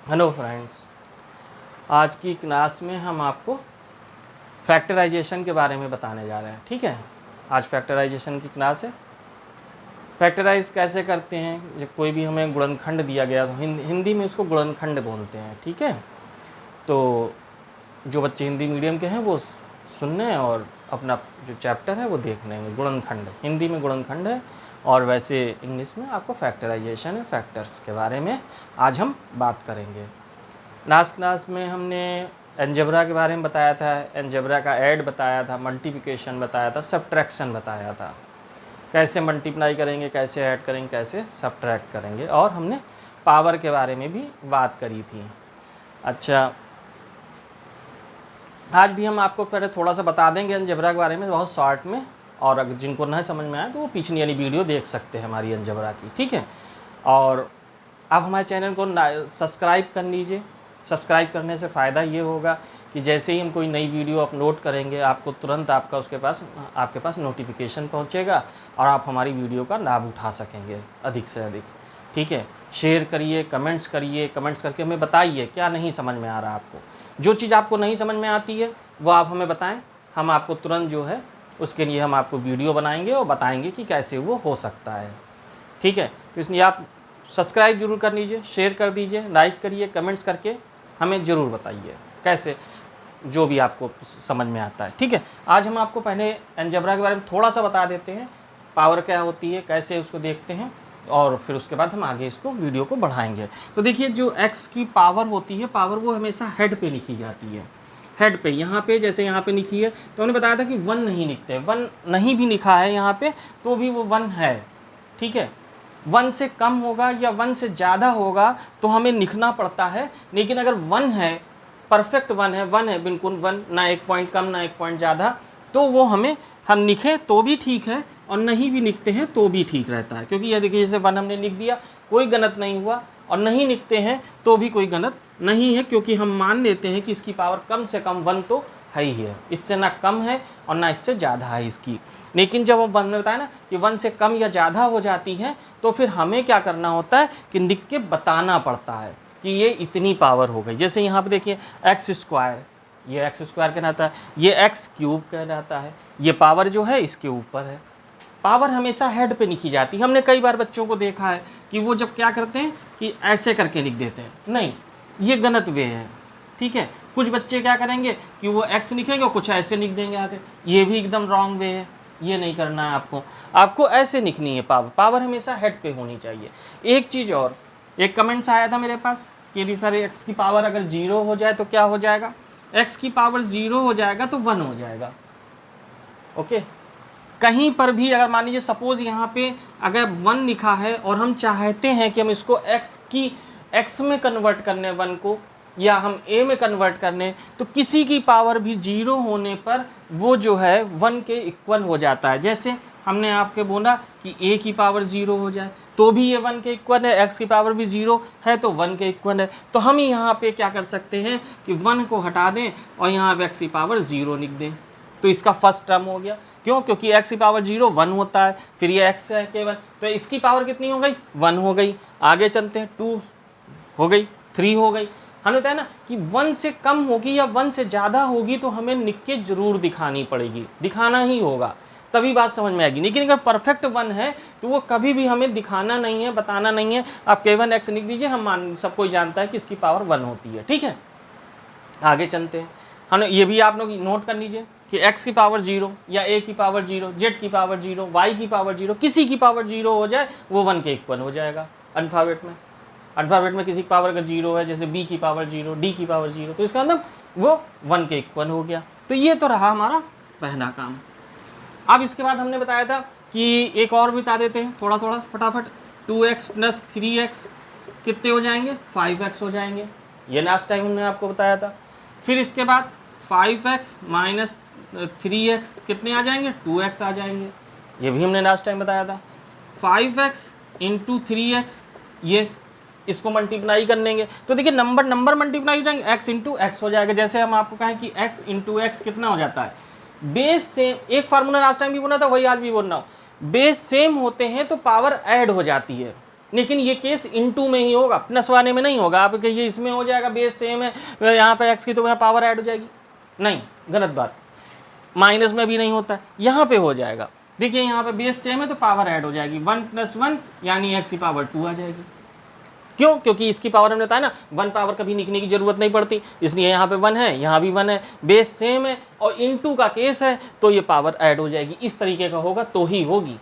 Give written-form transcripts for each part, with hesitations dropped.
Hello friends, आज की class में हम आपको फैक्टराइजेशन के बारे में बताने जा रहे हैं। ठीक है, आज फैक्टराइजेशन की क्लास है। फैक्टराइज कैसे करते हैं, जब कोई भी हमें गुणनखंड दिया गया तो हिंदी में उसको गुणनखंड बोलते हैं। ठीक है, तो जो बच्चे हिंदी मीडियम के हैं वो सुनने और अपना जो चैप्टर है वो देखने में। गुणनखंड हिंदी में गुणनखंड है और वैसे इंग्लिश में आपको फैक्टराइजेशन है। फैक्टर्स के बारे में आज हम बात करेंगे। लास्ट क्लास में हमने अलजेब्रा के बारे में बताया था, अलजेब्रा का ऐड बताया था, मल्टीप्लिकेशन बताया था, सब्ट्रैक्शन बताया था, कैसे मल्टीप्लाई करेंगे, कैसे ऐड करेंगे, कैसे सब्ट्रैक्ट करेंगे, और हमने पावर के बारे में भी बात करी थी। अच्छा, आज भी हम आपको पहले थोड़ा सा बता देंगे अलजेब्रा के बारे में बहुत शॉर्ट में, और अगर जिनको नहीं समझ में आए तो वो पिछली वाली वीडियो देख सकते हैं हमारी अलजेब्रा की। ठीक है, और आप हमारे चैनल को सब्सक्राइब कर लीजिए। सब्सक्राइब करने से फ़ायदा ये होगा कि जैसे ही हम कोई नई वीडियो अपलोड करेंगे आपको तुरंत आपके पास नोटिफिकेशन पहुंचेगा और आप हमारी वीडियो का लाभ उठा सकेंगे अधिक से अधिक। ठीक है, शेयर करिए, कमेंट्स करिए, कमेंट्स करके हमें बताइए क्या नहीं समझ में आ रहा आपको। जो चीज़ आपको नहीं समझ में आती है वो आप हमें बताएं, हम आपको तुरंत जो है उसके लिए हम आपको वीडियो बनाएंगे और बताएंगे कि कैसे वो हो सकता है। ठीक है, तो इसलिए आप सब्सक्राइब जरूर कर लीजिए, शेयर कर दीजिए, लाइक करिए, कमेंट्स करके हमें ज़रूर बताइए कैसे जो भी आपको समझ में आता है। ठीक है, आज हम आपको पहले अलजेब्रा के बारे में थोड़ा सा बता देते हैं, पावर क्या होती है, कैसे उसको देखते हैं, और फिर उसके बाद हम आगे इसको वीडियो को बढ़ाएंगे। तो देखिए, जो x की पावर होती है, पावर वो हमेशा हेड पे लिखी जाती है। हेड पे, यहाँ पे जैसे यहाँ पे लिखी है, तो हमने बताया था कि 1 नहीं लिखते। 1 नहीं भी लिखा है यहाँ पे तो भी वो 1 है। ठीक है, 1 से कम होगा या 1 से ज़्यादा होगा तो हमें लिखना पड़ता है, लेकिन अगर 1 है, परफेक्ट 1 है बिल्कुल 1, ना 1 पॉइंट कम ना 1 पॉइंट ज़्यादा, तो वो हम लिखें तो भी ठीक है और नहीं भी लिखते हैं तो भी ठीक रहता है। क्योंकि यह देखिए, जैसे 1 हमने लिख दिया, कोई गलत नहीं हुआ, और नहीं लिखते हैं तो भी कोई गलत नहीं है, क्योंकि हम मान लेते हैं कि इसकी पावर कम से कम 1 तो है ही है, इससे ना कम है और ना इससे ज़्यादा है इसकी। लेकिन जब हम 1 में बताया ना कि 1 से कम या ज़्यादा हो जाती है तो फिर हमें क्या करना होता है कि लिख के बताना पड़ता है कि ये इतनी पावर हो गई। जैसे यहाँ पे देखिए x², ये x² कहलाता है, ये x³ कहलाता है, ये पावर जो है इसके ऊपर है। पावर हमेशा हेड पे लिखी जाती है। हमने कई बार बच्चों को देखा है कि वो जब क्या करते हैं कि ऐसे करके लिख देते हैं, नहीं, ये गलत वे है। ठीक है, कुछ बच्चे क्या करेंगे कि वो x लिखेंगे और कुछ ऐसे लिख देंगे आगे, ये भी एकदम रॉन्ग वे है, ये नहीं करना है आपको ऐसे लिखनी है। पावर हमेशा हेड पे होनी चाहिए। एक चीज़ और, एक कमेंट्स आया था मेरे पास कि यदि सर x की पावर अगर 0 हो जाए तो क्या हो जाएगा। x की पावर 0 हो जाएगा तो 1 हो जाएगा। ओके, कहीं पर भी अगर मान लीजिए सपोज यहाँ पे अगर 1 लिखा है और हम चाहते हैं कि हम इसको x में कन्वर्ट करने 1 को, या हम a में कन्वर्ट करने, तो किसी की पावर भी 0 होने पर वो जो है 1 के इक्वल हो जाता है। जैसे हमने आपके बोला कि a की पावर 0 हो जाए तो भी ये 1 के इक्वल है, x की पावर भी 0 है तो 1 के इक्वल है। तो हम यहाँ पे क्या कर सकते हैं कि 1 को हटा दें और यहाँ पे x की पावर 0 लिख दें, तो इसका फर्स्ट टर्म हो गया। क्यों? क्योंकि x की पावर 0 1 होता है, फिर ये x है केवल, तो इसकी पावर कितनी हो गई, 1 हो गई। आगे चलते हैं, 2 हो गई, 3 हो गई। हमें बताया ना कि 1 से कम होगी या 1 से ज़्यादा होगी तो हमें लिख के जरूर दिखानी पड़ेगी, दिखाना ही होगा, तभी बात समझ में आएगी। लेकिन अगर परफेक्ट 1 है तो वो कभी भी हमें दिखाना नहीं है, बताना नहीं है। आप केवल x लिख दीजिए, हम सब कोई जानता है कि इसकी पावर 1 होती है। ठीक है, आगे चलते हैं। हमने ये भी आप लोग नोट कर लीजिए कि x की पावर 0 या a की पावर 0, z की पावर 0, y की पावर 0, किसी की पावर 0 हो जाए वो 1 के इक्वल हो जाएगा। अल्फ़ाबेट में किसी की पावर अगर 0 है, जैसे b की पावर 0, d की पावर 0, तो इसका मतलब वो 1 के इक्वल हो गया। तो ये तो रहा हमारा पहला काम। अब इसके बाद हमने बताया था कि एक और बता देते हैं थोड़ा थोड़ा फटाफट। 2x + 3x कितने हो जाएंगे, 5x हो जाएंगे, ये लास्ट टाइम हमने आपको बताया था। फिर इसके बाद 5x - 3x कितने आ जाएंगे, 2x आ जाएंगे, ये भी हमने लास्ट टाइम बताया था। 5x × 3x, ये इसको मल्टीप्लाई कर लेंगे तो देखिए नंबर मल्टीप्लाई हो जाएंगे, x × x हो जाएगा। जैसे हम आपको कहें कि x × x कितना हो जाता है, बेस सेम, एक फार्मूला लास्ट टाइम भी बोला था वही आज भी बोल रहा हूँ, बेस सेम होते हैं तो पावर ऐड हो जाती है, लेकिन ये केस इनटू में ही होगा, प्लस वाले में नहीं होगा। आप कहिए इसमें हो जाएगा, बेस सेम है, यहाँ पर x की तो यहाँ पावर ऐड हो जाएगी, नहीं, गलत बात। माइनस में भी नहीं होता, यहाँ पे हो जाएगा। देखिए यहाँ पे बेस सेम है तो पावर ऐड हो जाएगी, 1 + 1 यानी x की पावर 2 आ जाएगी। क्यों? क्योंकि इसकी पावर हमने बताया ना, 1 पावर कभी लिखने की जरूरत नहीं पड़ती, इसलिए यहाँ पे 1 है, यहाँ भी 1 है, बेस सेम है और इनटू का केस है तो ये पावर ऐड हो जाएगी। इस तरीके का होगा तो ही होगी,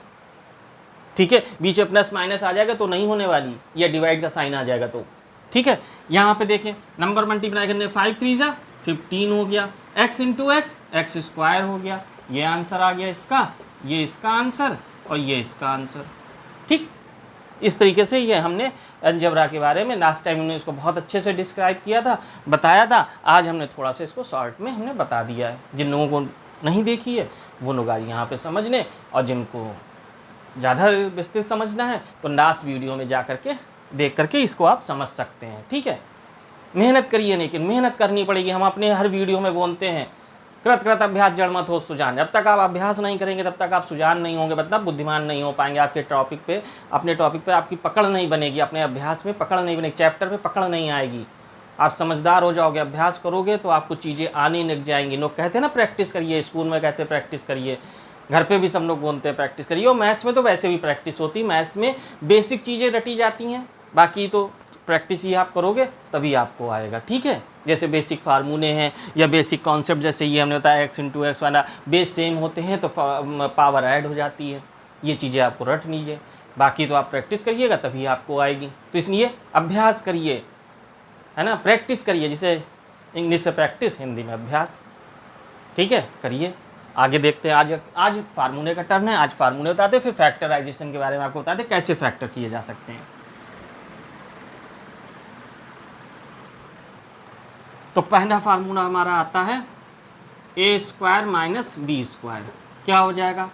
ठीक है। बीच में प्लस माइनस आ जाएगा तो नहीं होने वाली, या डिवाइड का साइन आ जाएगा तो, ठीक है। यहाँ पे देखें, नंबर मल्टीप्लाई करने 5 × 3 = 15 हो गया, x × x x² हो गया, ये आंसर आ गया इसका, ये इसका आंसर और ये इसका आंसर, ठीक। इस तरीके से ये हमने अलजेब्रा के बारे में लास्ट टाइम हमने इसको बहुत अच्छे से डिस्क्राइब किया था, बताया था। आज हमने थोड़ा सा इसको शॉर्ट में हमने बता दिया है। जिन लोगों को नहीं देखी है वो लोग आज यहाँ पे समझ लें, और जिनको ज़्यादा विस्तृत समझना है तो लास्ट वीडियो में जा करके देख करके इसको आप समझ सकते हैं, ठीक है। मेहनत करिए, लेकिन मेहनत करनी पड़ेगी। हम अपने हर वीडियो में बोलते हैं, कृत कृत अभ्यास जड़ मत हो सुजान। जब तक आप अभ्यास नहीं करेंगे तब तक आप सुजान नहीं होंगे, मतलब बुद्धिमान नहीं हो पाएंगे। आपके टॉपिक पे, अपने टॉपिक पे आपकी पकड़ नहीं बनेगी, अपने अभ्यास में पकड़ नहीं बनेगी, चैप्टर पे पकड़ नहीं आएगी। आप समझदार हो जाओगे, अभ्यास करोगे तो आपको चीज़ें आने लग जाएंगी। लोग कहते हैं ना प्रैक्टिस करिए, स्कूल में कहते हैं प्रैक्टिस करिए, घर पे भी सब लोग बोलते हैं प्रैक्टिस करिए, और मैथ्स में तो वैसे भी प्रैक्टिस होती। मैथ्स में बेसिक चीज़ें रटी जाती हैं, बाकी तो प्रैक्टिस ही आप करोगे तभी आपको आएगा, ठीक है। जैसे बेसिक फार्मूले हैं या बेसिक कॉन्सेप्ट, जैसे ये हमने बताया x × x वाला, बेस सेम होते हैं तो पावर ऐड हो जाती है। ये चीज़ें आपको रट लीजिए, बाकी तो आप प्रैक्टिस करिएगा तभी आपको आएगी। तो इसलिए अभ्यास करिए, है ना, प्रैक्टिस करिए, जिसे इंग्लिश से प्रैक्टिस, हिंदी में अभ्यास, ठीक है। करिए, आगे देखते हैं। आज फार्मूले का टर्न है, आज फार्मूले बताते हैं, फिर फैक्टराइजेशन के बारे में आपको बताते हैं कैसे फैक्टर किए जा सकते हैं। तो पहला फार्मूला हमारा आता है a² - b²। क्या हो जाएगा?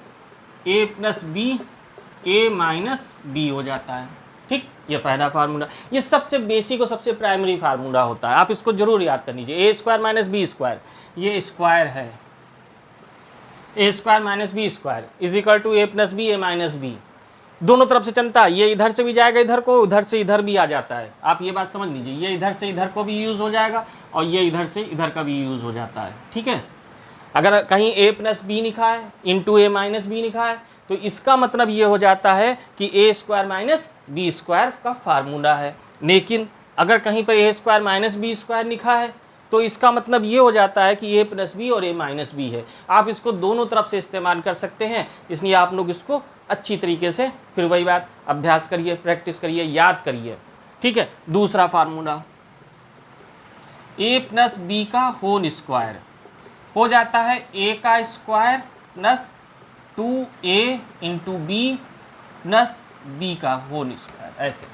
a + b, a - b हो जाता है, ठीक। ये पहला फार्मूला, ये सबसे बेसिक और सबसे प्राइमरी फार्मूला होता है, आप इसको जरूर याद कर लीजिए। a² - b², ये स्क्वायर है, a² - b² = a + b, a - b। दोनों तरफ से चलता है, ये इधर से भी जाएगा इधर को, उधर से इधर भी आ जाता है। आप ये बात समझ लीजिए, ये इधर से इधर को भी यूज़ हो जाएगा और ये इधर से इधर का भी यूज़ हो जाता है, ठीक है। अगर कहीं a + b लिखा है × a - b लिखा है तो इसका मतलब ये हो जाता है कि a² - b² का फार्मूला है। लेकिन अगर कहीं पर a² - b² लिखा है तो इसका मतलब ये हो जाता है कि a + b और a - b है। आप इसको दोनों तरफ से इस्तेमाल कर सकते हैं, इसलिए आप लोग इसको अच्छी तरीके से, फिर वही बात, अभ्यास करिए, प्रैक्टिस करिए, याद करिए, ठीक है। दूसरा फार्मूला a + b का होल स्क्वायर हो जाता है a² + 2a × b + b का होल स्क्वायर। ऐसे,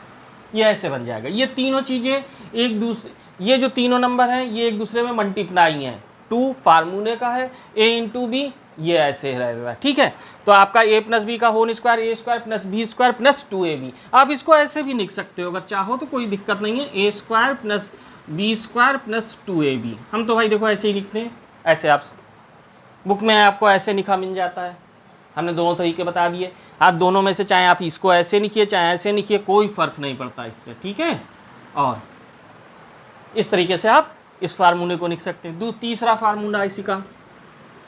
ये ऐसे बन जाएगा। ये तीनों चीज़ें एक दूसरे, ये जो तीनों नंबर हैं ये एक दूसरे में मल्टीप्लाई हैं। 2 फार्मूले का है, a × b, ये ऐसे रहेगा, ठीक है। तो आपका a + b का whole square, a² + b² + 2ab। आप इसको ऐसे भी लिख सकते हो, अगर चाहो तो कोई दिक्कत नहीं है, a² + b² + 2ab। हम तो भाई देखो ऐसे ही लिखते हैं, ऐसे आप बुक में आपको ऐसे लिखा मिल जाता है। हमने दोनों तरीके बता दिए, आप दोनों में से चाहे आप इसको ऐसे लिखिए चाहे ऐसे लिखिए, कोई फ़र्क नहीं पड़ता इससे, ठीक है। और इस तरीके से आप इस फार्मूले को लिख सकते हैं। तीसरा फार्मूला इसी का,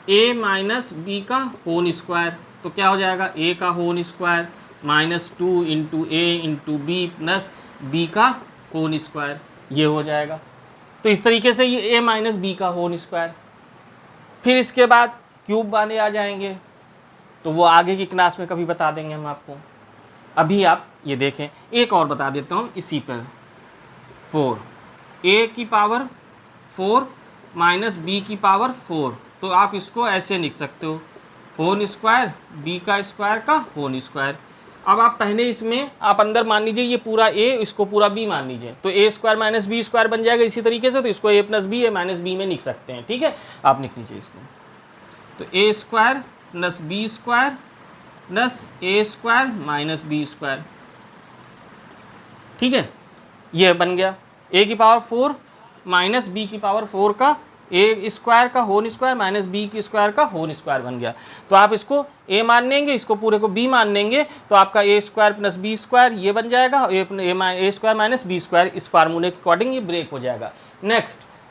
a - b का होल स्क्वायर। तो क्या हो जाएगा? a का whole square -2 × a × b + b का होल स्क्वायर, ये हो जाएगा। तो इस तरीके से ये a - b का होल स्क्वायर। फिर इसके बाद क्यूब वाले आ जाएंगे, तो वो आगे की क्लास में कभी बता देंगे हम आपको। अभी आप ये देखें, एक और बता देता हूँ इसी पर, 4, a की पावर 4 - b की पावर 4। तो आप इसको ऐसे लिख सकते हो, होल स्क्वायर b का स्क्वायर का होल स्क्वायर। अब आप पहले इसमें आप अंदर मान लीजिए ये पूरा a, इसको पूरा b मान लीजिए, तो a² - b² बन जाएगा इसी तरीके से। तो इसको a + b, a - b में लिख सकते हैं, ठीक है। आप लिख लीजिए इसको, तो a² + b² + a² - b², ठीक है। ये बन गया a की पावर 4 - b की पावर 4 का ए स्क्वायर का होल स्क्वायर माइनस बी की स्क्वायर का होल स्क्वायर बन गया। तो आप इसको ए मान लेंगे, इसको पूरे को बी मान लेंगे, तो आपका ए स्क्वायर प्लस बी स्क्वायर ये बन जाएगा, ए स्क्वायर माइनस बी स्क्वायर, इस फार्मूले के अकॉर्डिंग ये ब्रेक हो जाएगा।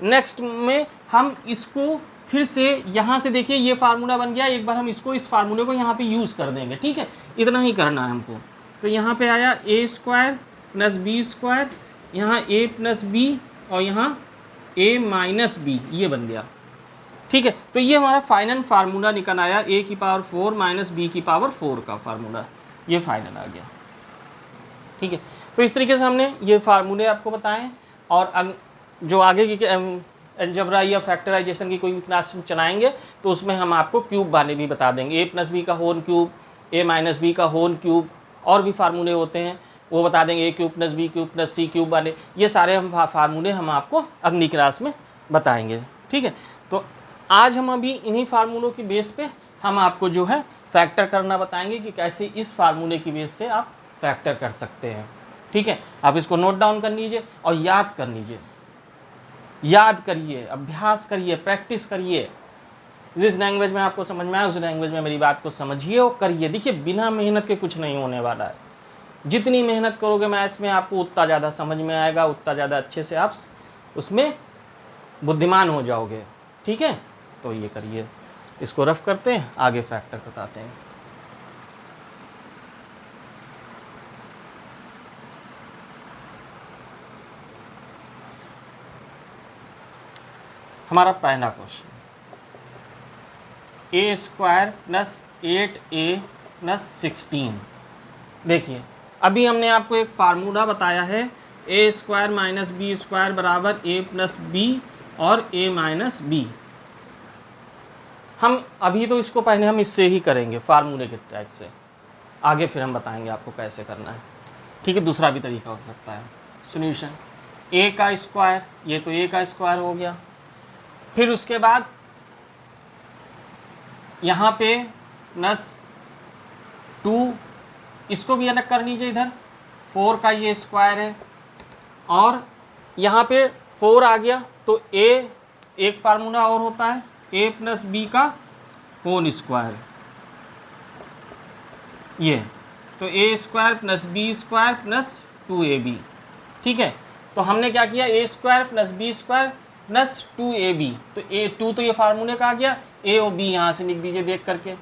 नेक्स्ट में हम इसको फिर से यहाँ से देखिए ये फार्मूला बन गया, एक बार हम इसको इस फार्मूले को यहाँ पे यूज़ कर देंगे, ठीक है, इतना ही करना है हमको। तो यहाँ पे आया ए स्क्वायर प्लस बी स्क्वायर, यहाँ ए प्लस बी और यहाँ ए माइनस बी, ये बन गया, ठीक है। तो ये हमारा फाइनल फार्मूला निकल आया, ए की पावर 4 माइनस बी की पावर 4 का फार्मूला, ये फाइनल आ गया, ठीक है। तो इस तरीके से हमने ये फार्मूले आपको बताएं, और जो आगे की अलजेब्रा या फैक्टराइजेशन की कोई क्लास चलाएंगे तो उसमें हम आपको क्यूब वाले भी बता देंगे, ए प्लस बी का whole cube, a minus b का होल क्यूब, और भी फार्मूले होते हैं वो बता देंगे, a cube plus b cube plus c cube वाले, ये सारे हम फार्मूले हम आपको अगली क्लास में बताएंगे, ठीक है। तो आज हम अभी इन्हीं फार्मूलों की बेस पे हम आपको जो है फैक्टर करना बताएंगे कि कैसे इस फार्मूले की बेस से आप फैक्टर कर सकते हैं, ठीक है। आप इसको नोट डाउन कर लीजिए और याद कर लीजिए, याद करिए, अभ्यास करिए, प्रैक्टिस करिए, जिस लैंग्वेज में आपको समझ में आए उस लैंग्वेज में मेरी बात को समझिए और करिए। देखिए बिना मेहनत के कुछ नहीं होने वाला है, जितनी मेहनत करोगे मैथ्स में आपको उतना ज़्यादा समझ में आएगा, उतना ज़्यादा अच्छे से आप उसमें बुद्धिमान हो जाओगे, ठीक है। तो ये करिए, इसको रफ करते हैं, आगे फैक्टर बताते हैं। हमारा पहला क्वेश्चन, ए स्क्वायर प्लस 8a प्लस 16। देखिए अभी हमने आपको एक फार्मूला बताया है, ए स्क्वायर माइनस बी स्क्वायर बराबर ए प्लस बी और ए माइनस बी। हम अभी तो इसको पहले हम इससे ही करेंगे फार्मूले के टाइप से, आगे फिर हम बताएंगे आपको कैसे करना है, ठीक है। दूसरा भी तरीका हो सकता है। सॉल्यूशन, ए का स्क्वायर, ये तो ए का स्क्वायर हो गया, फिर उसके बाद यहाँ पे प्लस 2, इसको भी अलग कर लीजिए, इधर 4 का ये स्क्वायर है, और यहाँ पे 4 आ गया तो ए, एक फार्मूला और होता है ए प्लस बी का होल स्क्वायर, ये तो a square plus b square plus 2ab, ठीक है। तो हमने क्या किया, a square plus b square plus 2ab, तो a2 तो ये फार्मूले का आ गया, a और b यहाँ से लिख दीजिए देख करके।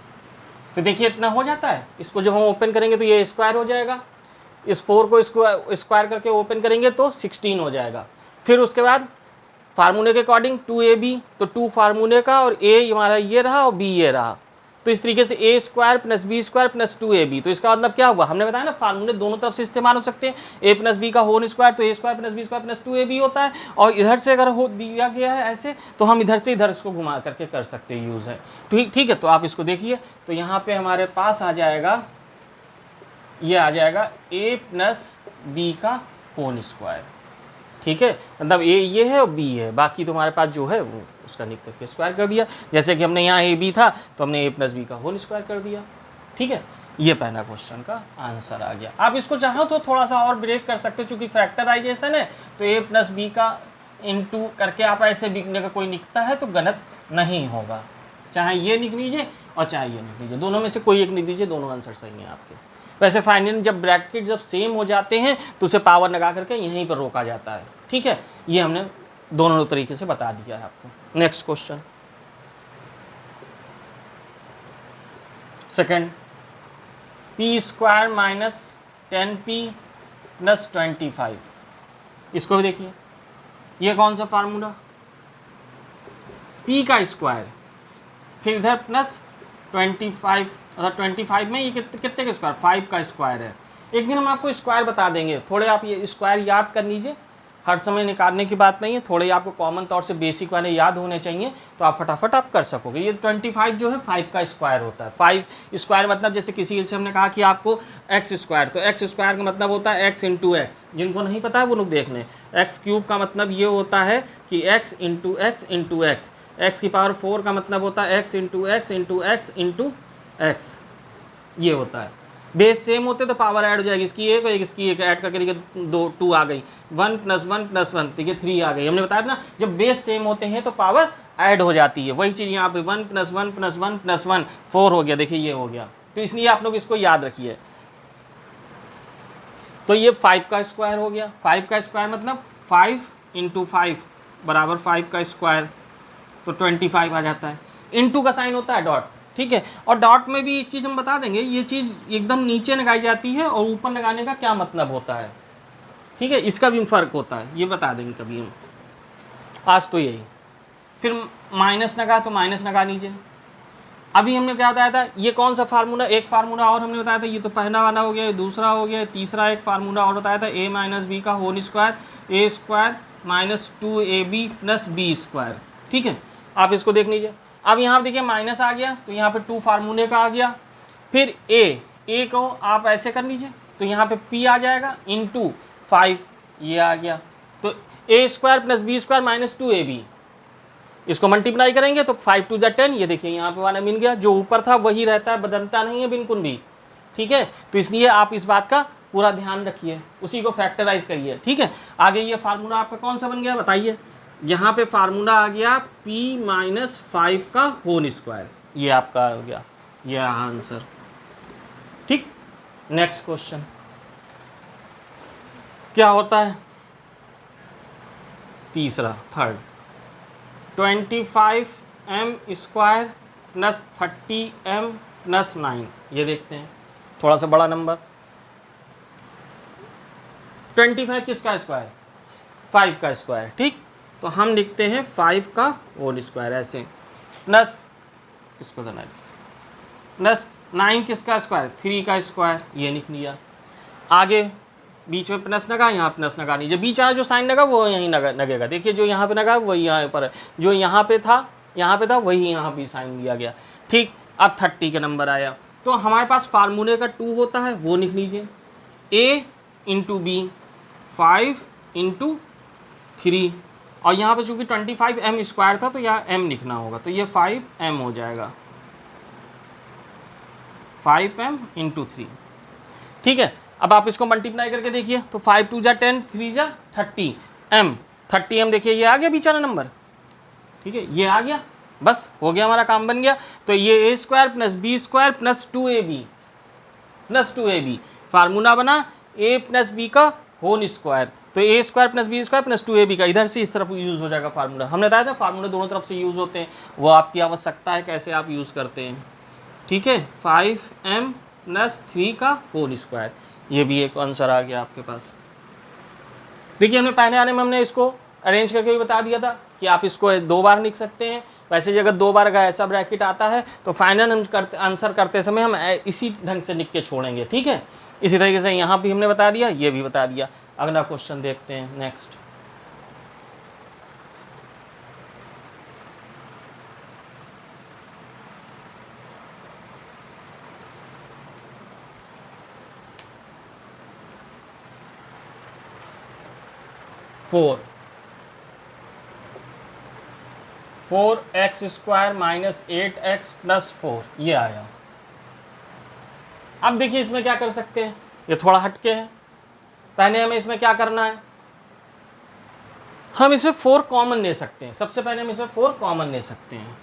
तो देखिए इतना हो जाता है, इसको जब हम ओपन करेंगे तो ये स्क्वायर हो जाएगा, इस 4 को स्क्वायर करके ओपन करेंगे तो 16 हो जाएगा। फिर उसके बाद फार्मूले के अकॉर्डिंग 2ab, तो 2 फार्मूले का और a हमारा ये रहा और b ये रहा, तो इस तरीके से a square plus b square plus 2ab। तो इसका मतलब क्या हुआ, हमने बताया ना फार्मूले दोनों तरफ से इस्तेमाल हो सकते हैं, ए प्लस बी का होल स्क्वायर तो a square plus b square plus 2ab होता है, और इधर से अगर हो दिया गया है ऐसे तो हम इधर से इधर इसको घुमा करके कर सकते हैं, यूज़ है, ठीक है। तो आप इसको देखिए, तो यहाँ पे हमारे पास आ जाएगा, ये आ जाएगा ए प्लस बी का होल स्क्वायर, ठीक है, मतलब ए ये है और बी है, बाकी तो हमारे पास जो है वो उसका निक करके स्क्वायर कर दिया, जैसे कि हमने यहाँ ए बी था तो हमने ए प्लस बी का होल स्क्वायर कर दिया, ठीक है। ये पहला क्वेश्चन का आंसर आ गया। आप इसको चाहो तो थोड़ा सा और ब्रेक कर सकते हो, चूँकि फैक्टराइजेशन है तो ए प्लस बी का इंटू करके आप ऐसे लिखने का कोई लिखता है तो गलत नहीं होगा, चाहे ये लिख लीजिए और चाहे ये लिख लीजिए, दोनों में से कोई एक लिख दीजिए, दोनों आंसर सही हैं आपके। वैसे फाइनल जब ब्रैकेट जब सेम हो जाते हैं तो उसे पावर लगा करके यहीं पर रोका जाता है, ठीक है। ये हमने दोनों तरीके से बता दिया है आपको। Next question, second, P square minus 10p plus 25, इसको भी देखिए, ये कौन सा फार्मूला, p का स्क्वायर फिर इधर प्लस 25, मतलब 25 में ये कितने का स्क्वायर, 5 का स्क्वायर है। एक दिन हम आपको स्क्वायर बता देंगे, थोड़े आप ये स्क्वायर याद कर लीजिए, हर समय निकालने की बात नहीं है, थोड़े आपको कॉमन तौर से बेसिक वाले याद होने चाहिए तो आप फटाफट आप कर सकोगे। ये 25 जो है 5 का स्क्वायर होता है, 5 स्क्वायर मतलब जैसे किसी से हमने कहा कि आपको एक्स स्क्वायर, तो एक्स स्क्वायर का मतलब होता है एक्स इंटू एक्स, जिनको नहीं पता है वो लोग देख लें। एक्स क्यूब का मतलब ये होता है कि x into x into x, x की पावर 4 का मतलब होता है x into x into x into x, ये होता है। बेस सेम होते तो पावर ऐड हो जाएगी, इसकी एक और एक इसकी एक, ऐड करके देखिए 2 आ गई, 1 + 1 + 1 देखिए 3 आ गई। हमने बताया था ना जब बेस सेम होते हैं तो पावर ऐड हो जाती है, वही चीज़ यहाँ पे 1 + 1 + 1 + 1 4 हो गया, देखिए ये हो गया। तो इसलिए आप लोग इसको याद रखिए। तो ये 5 का स्क्वायर हो गया, 5 का स्क्वायर मतलब 5 × 5 बराबर 5 का स्क्वायर, तो 25 आ जाता है। इंटू का साइन होता है डॉट, ठीक है। और डॉट में भी एक चीज़ हम बता देंगे, ये चीज़ एकदम नीचे लगाई जाती है और ऊपर लगाने का क्या मतलब होता है, ठीक है, इसका भी फ़र्क होता है, ये बता देंगे कभी हम। आज तो यही। फिर माइनस लगा तो माइनस लगा लीजिए। अभी हमने क्या बताया था, ये कौन सा फार्मूला, एक फार्मूला और हमने बताया था, ये तो पहला वाला हो गया, ये दूसरा हो गया, तीसरा एक फार्मूला और बताया था a - b का whole square, a² - 2ab + b², ठीक है। आप इसको देख लीजिए। अब यहाँ देखिए माइनस आ गया तो यहाँ पे 2 फार्मूले का आ गया। फिर a को आप ऐसे कर लीजिए तो यहाँ पे p आ जाएगा इंटू 5, ये आ गया। तो a² + b² - 2ab, इसको मल्टीप्लाई करेंगे तो 5 × 10, ये देखिए यहाँ पे वाला मिल गया, जो ऊपर था वही रहता है, बदलता नहीं है बिल्कुल भी, ठीक है। तो इसलिए आप इस बात का पूरा ध्यान रखिए, उसी को फैक्टराइज करिए, ठीक है। आगे ये फार्मूला आपका कौन सा बन गया बताइए, यहाँ पे फार्मूला आ गया p - 5 का होल स्क्वायर, ये आपका हो गया, ये आंसर, ठीक। नेक्स्ट क्वेश्चन क्या होता है, तीसरा, थर्ड, 25m² + 30m + 9, ये देखते हैं थोड़ा सा बड़ा नंबर। 25 किसका स्क्वायर, 5 का स्क्वायर, ठीक। तो हम लिखते हैं 5 का होल स्क्वायर ऐसे, प्लस इसको देना प्लस 9 किसका स्क्वायर, 3 का स्क्वायर, ये लिख लिया। आगे बीच में प्लस लगा, यहाँ प्लस लगा लीजिए, बीच वाला जो साइन लगा वो यहीं लगेगा, देखिए जो यहाँ पे लगा वही यहाँ पर है, जो यहाँ पे था वही यहाँ भी साइन दिया गया, ठीक। अब 30 का नंबर आया तो हमारे पास फार्मूले का 2 होता है, वो लिख लीजिए, a × b 5 × 3, और यहाँ पे चूँकि 25m² था तो यहाँ m लिखना होगा, तो ये 5m हो जाएगा, 5m × 3, ठीक है। अब आप इसको मल्टीप्लाई करके देखिए तो 5 × 2 = 10, 3 × 30m, 30m देखिए ये आ गया बीच वाला नंबर, ठीक है, ये आ गया, बस हो गया, हमारा काम बन गया। तो ये a² + b² + 2ab फार्मूला बना a + b का होल स्क्वायर, तो a² + b² + 2ab का इधर से इस तरफ यूज़ हो जाएगा फार्मूला। हमने बताया था फार्मूला दोनों तरफ से यूज़ होते हैं, वो आपकी आवश्यकता है कैसे आप यूज़ करते हैं, ठीक है। 5m + 3 का होल स्क्वायर, ये भी एक आंसर आ गया आपके पास। देखिए हमने पहले आने में हमने इसको अरेंज करके भी बता दिया था कि आप इसको 2 बार लिख सकते हैं, वैसे अगर 2 बार का ऐसा ब्रैकेट आता है तो फाइनल आंसर करते समय हम इसी ढंग से लिख के छोड़ेंगे, ठीक है। इसी तरीके से यहाँ भी हमने बता दिया, ये भी बता दिया। अगला क्वेश्चन देखते हैं, नेक्स्ट। फोर 4x² - 8x + 4, ये आया। अब देखिए इसमें क्या कर सकते हैं, ये थोड़ा हटके है, पहले हमें इसमें क्या करना है, हम इसमें 4 कॉमन ले सकते हैं। सबसे पहले हम इसमें 4 कॉमन ले सकते हैं,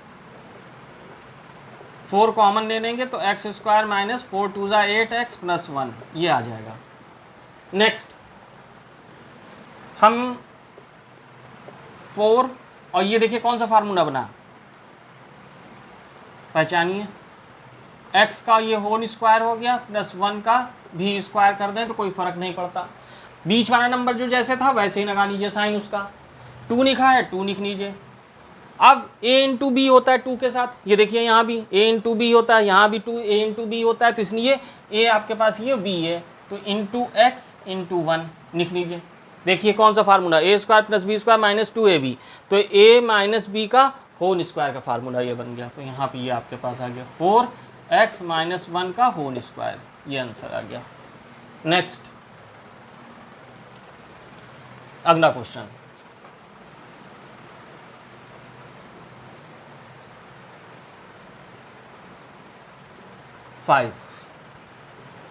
4 कॉमन ले लेंगे तो x² - 4 × 2 = 8x + 1, ये आ जाएगा। नेक्स्ट हम 4, और ये देखिए कौन सा फार्मूला बना, पहचानिए, x का ये होल स्क्वायर हो गया + 1 का भी स्क्वायर कर दें तो कोई फर्क नहीं पड़ता, बीच वाला नंबर जो जैसे था वैसे ही लगा लीजिए साइन उसका, 2 लिखा है 2 लिख लीजिए। अब a × b होता है 2 के साथ, ये देखिए यहाँ भी a × b होता है, यहाँ भी a × b होता है, तो इसलिए a आपके पास ये b है तो x × 1 लिख लीजिए। देखिए कौन सा फार्मूला, a² + b² - 2ab, तो a - b का होल स्क्वायर का फार्मूला ये बन गया, तो यहाँ पे ये आपके पास आ गया 4x - 1 का होल स्क्वायर, ये आंसर आ गया। नेक्स्ट अगला question,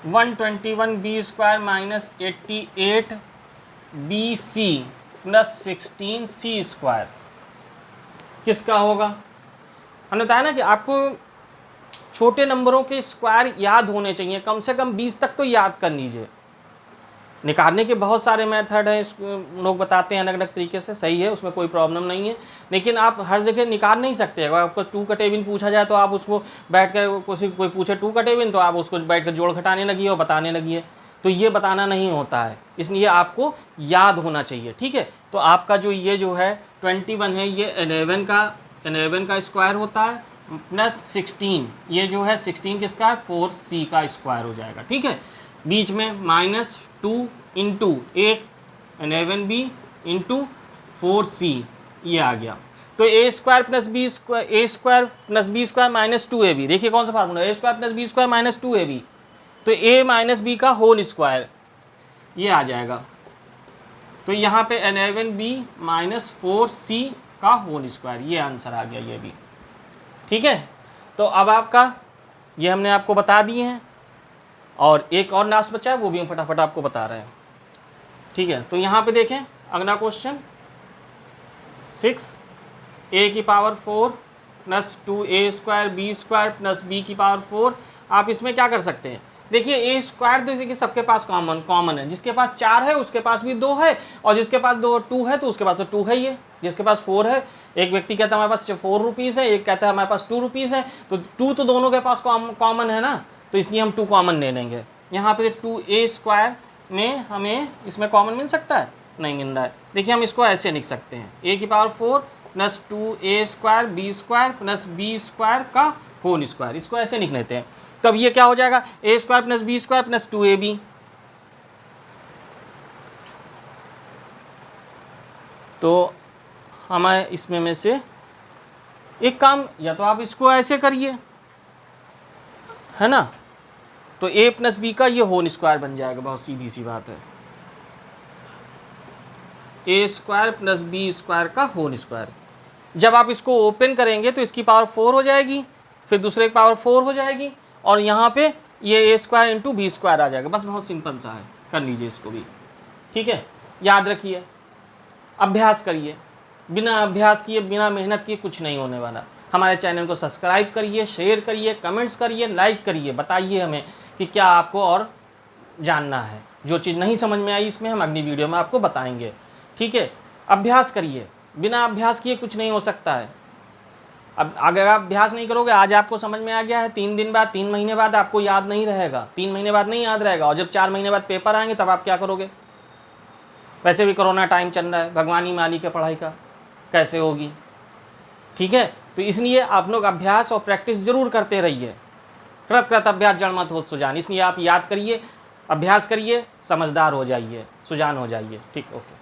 121b² minus 88bc plus 16c² किसका होगा? हमने बताया ना कि आपको छोटे नंबरों के स्क्वायर याद होने चाहिए, कम से कम 20 तक तो याद कर लीजिए। निकालने के बहुत सारे मेथड हैं, लोग बताते हैं अलग अलग तरीके से, सही है, उसमें कोई प्रॉब्लम नहीं है, लेकिन आप हर जगह निकाल नहीं सकते। अगर आपको 2 का टेबल पूछा जाए तो आप उसको बैठ कर, कोई पूछे 2 का टेबल तो आप उसको बैठ कर जोड़ घटाने लगी और बताने लगी, तो ये बताना नहीं होता है, इसलिए आपको याद होना चाहिए। ठीक है, तो आपका जो ये जो है 21 है, ये 11 का स्क्वायर होता है प्लस 16, ये जो है 16 किसका है? 4c का स्क्वायर हो जाएगा। ठीक है, बीच में -2 इंटू एक 11b इंटू 4c ये आ गया, तो a² plus b² minus 2ab, देखिए कौन सा फार्मूला है, a² plus b² minus 2ab, तो a माइनस b का होल स्क्वायर ये आ जाएगा। तो यहाँ पे 11b माइनस 4c का होल स्क्वायर, ये आंसर आ गया ये भी। ठीक है, तो अब आपका ये हमने आपको बता दिए हैं, और एक और लास्ट बचा है, वो भी हम फटाफट आपको बता रहे हैं। ठीक है, तो यहाँ पे देखें अगला question 6a⁴ plus 2a² b² plus b⁴। आप इसमें क्या कर सकते हैं, देखिए a² तो कि सबके पास कॉमन है, जिसके पास 4 है उसके पास भी 2 है, और जिसके पास 2 है तो उसके पास तो 2 है ही है। जिसके पास 4 है, एक व्यक्ति कहता है हमारे पास 4 रुपीज़ है, एक कहता है हमारे पास 2 रुपीज़ है, तो 2 तो दोनों के पास कॉमन है ना, तो इसलिए हम 2 कॉमन ले लेंगे। यहाँ पे 2a² में हमें इसमें कॉमन मिल सकता है, नहीं मिल रहा है। देखिए हम इसको ऐसे लिख सकते हैं, a⁴ plus 2a² b² plus b² का होल स्क्वायर, इसको ऐसे लिख लेते हैं। तब ये क्या हो जाएगा, a² plus b² plus 2ab। तो हमें इसमें में से एक काम, या तो आप इसको ऐसे करिए, है ना, तो a प्लस b का ये होल स्क्वायर बन जाएगा, बहुत सीधी सी बात है, a² प्लस b² का होल स्क्वायर। जब आप इसको ओपन करेंगे तो इसकी पावर 4 हो जाएगी, फिर दूसरे की पावर 4 हो जाएगी, और यहाँ पे ये a² इंटू b² आ जाएगा। बस बहुत सिंपल सा है, कर लीजिए इसको भी। ठीक है, याद रखिए, अभ्यास करिए, बिना अभ्यास किए बिना मेहनत किए कुछ नहीं होने वाला। हमारे चैनल को सब्सक्राइब करिए, शेयर करिए, कमेंट्स करिए, लाइक करिए, बताइए हमें कि क्या आपको और जानना है। जो चीज़ नहीं समझ में आई इसमें हम अगली वीडियो में आपको बताएंगे। ठीक है, अभ्यास करिए, बिना अभ्यास किए कुछ नहीं हो सकता है। अब अगर आप अभ्यास नहीं करोगे, आज आपको समझ में आ गया है, 3 दिन बाद 3 महीने बाद आपको याद नहीं रहेगा, 3 महीने बाद नहीं याद रहेगा, और जब 4 महीने बाद पेपर आएंगे तब आप क्या करोगे? वैसे भी कोरोना टाइम चल रहा है, भगवान ही मालिक है पढ़ाई का, कैसे होगी? ठीक है, तो इसलिए आप लोग अभ्यास और प्रैक्टिस जरूर करते रहिए। कृत अभ्यास जड़ मत होत सुजान, इसलिए आप याद करिए, अभ्यास करिए, समझदार हो जाइए, सुजान हो जाइए। ठीक, ओके।